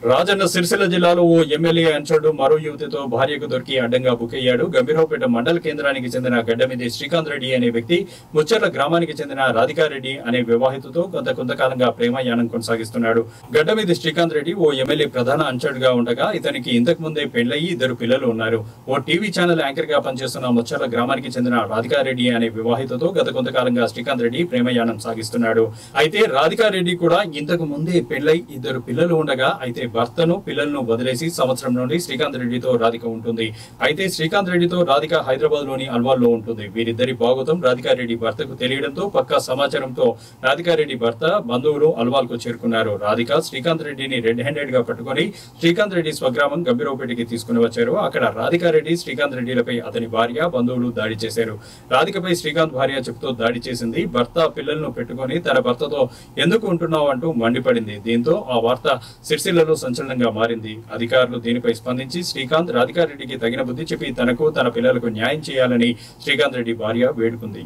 రాజన్న సిరిసిల్ల జిల్లాలో ఓ ఎమ్మెల్యే అనుచరుడు మరో యువతితో భార్యకు దొరికి అడ్డంగా బుకయ్యాడు. గంభీరావుపేట మండల కేంద్రానికి చెందిన గడ్డమిది శ్రీకాంత్ రెడ్డి అనే వ్యక్తి ముచ్చర్ల గ్రామానికి చెందిన రాధికారెడ్డి అనే వివాహితతో కొంతకాలంగా ప్రేమయానం కొనసాగిస్తున్నాడు. గడ్డమిది శ్రీకాంత్ రెడ్డి ఓ ఎమ్మెల్యే ప్రధాన అనుచరుడుగా ఉండగా ఇతనికి ఇంతకు ముందే పెళ్లయి 2 పిల్లలు ఉన్నారు. ఓ టీవీ ఛానల్ యాంకర్ గా పనిచేస్తున్న ముచ్చర్ల గ్రామానికి చెందిన రాధికారెడ్డి అనే వివాహితతో కొంతకాలంగా శ్రీకాంత్ రెడ్డి ప్రేమయానం సాగిస్తున్నాడు. అయితే రాధికారెడ్డి కూడా ఇంతకు ముందే పెళ్లై 2 పిల్లలు ఉండగా అయితే భర్తను పిల్లలను వదిలేసి సంవత్సరం నుండి శ్రీకాంత్ రెడ్డితో రాధిక ఉంటుంది. అయితే శ్రీకాంత్ రెడ్డితో రాధిక హైదరాబాద్ లోని అల్వాల్లో ఉంటుంది. వీరిద్దరి భాగోతం రాధికారెడ్డి భర్తకు తెలియడంతో పక్కా సమాచారంతో రాధికారెడ్డి భర్త బంధువులు అల్వాల్కు చేరుకున్నారు. రాధిక శ్రీకాంత్ రెడ్డిని రెడ్ హ్యాండెడ్ గా పట్టుకుని శ్రీకాంత్ రెడ్డి స్వగ్రామం గంభీరావుపేటకి తీసుకుని వచ్చారు. అక్కడ రాధికారెడ్డి శ్రీకాంత్ రెడ్డిలపై అతని భార్య బంధువులు దాడి చేశారు. రాధికపై శ్రీకాంత్ భార్య చెబుతూ దాడి చేసింది. భర్త పిల్లలను పెట్టుకుని తన భర్తతో ఎందుకు ఉంటున్నావు అంటూ మండిపడింది. దీంతో ఆ వార్త సిరిసిల్లలో సంచలనంగా మారింది. అధికారులు దీనిపై స్పందించి శ్రీకాంత్ రాధికారెడ్డికి తగిన బుద్ధి చెప్పి తనకు తన పిల్లలకు న్యాయం చేయాలని శ్రీకాంత్ రెడ్డి భార్య వేడుకుంది.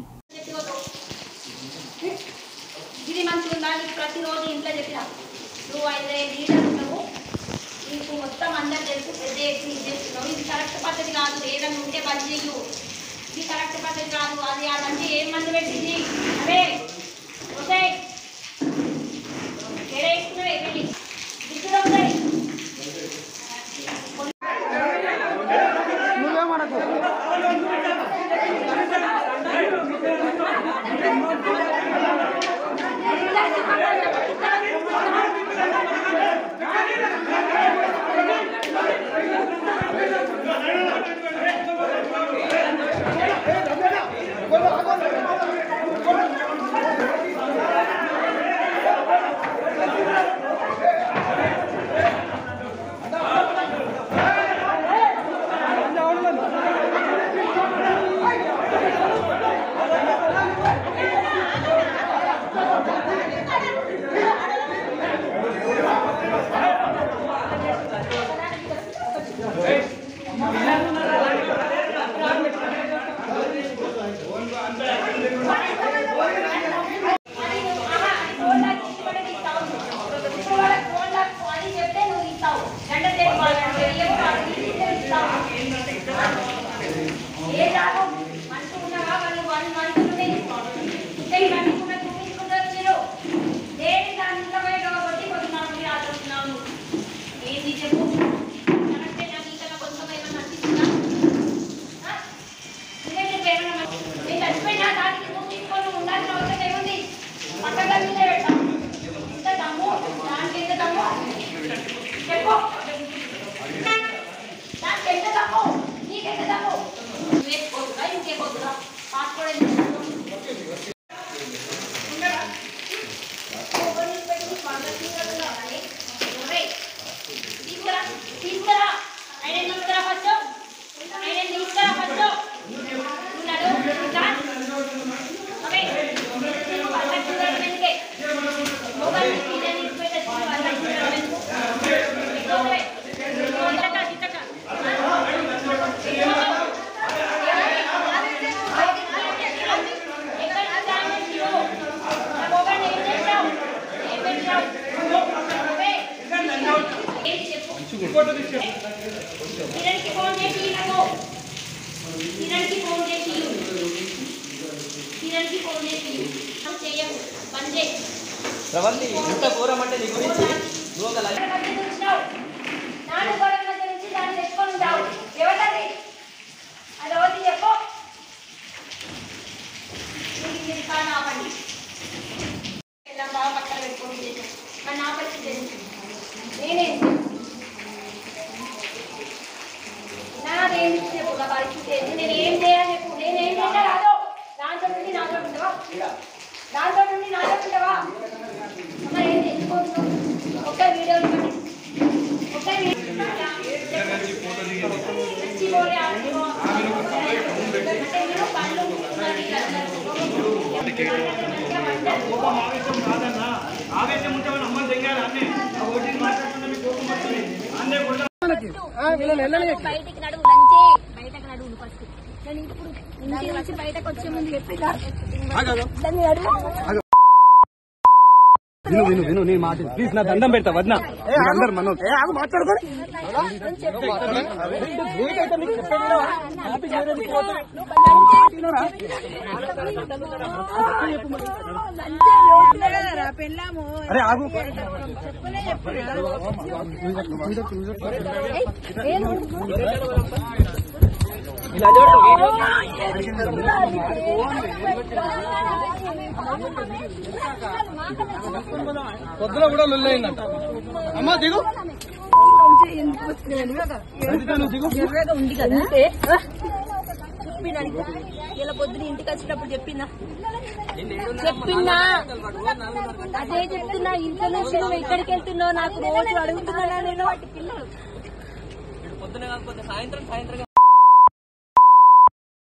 ప్రవల్లి ఇంత ఘోరం అంటే నీ గురించి బయటికి నడువు లంచే బయటకు నడువు ఫస్ట్ నేను ఇప్పుడు ఇంటి నుంచి బయటకు వచ్చే ముందు చెప్పి విను నీ మాట ప్లీజ్ నా దండం పెడతా వద్దా అందరు మనం మాట్లాడుకోండి అరే ఆగు పొద్దున కూడా లొల్లయిందంట అమ్మా దిగు ఉంది కదా ఇలా పొద్దున ఇంటికి వచ్చినప్పుడు చెప్పినా అదే చెప్తున్నా. ఇంట్లో నుంచి నువ్వు ఎక్కడికి వెళ్తున్నావు నాకు రోజు అడుగుతున్నా నేను. పొద్దున కాకపోతే సాయంత్రం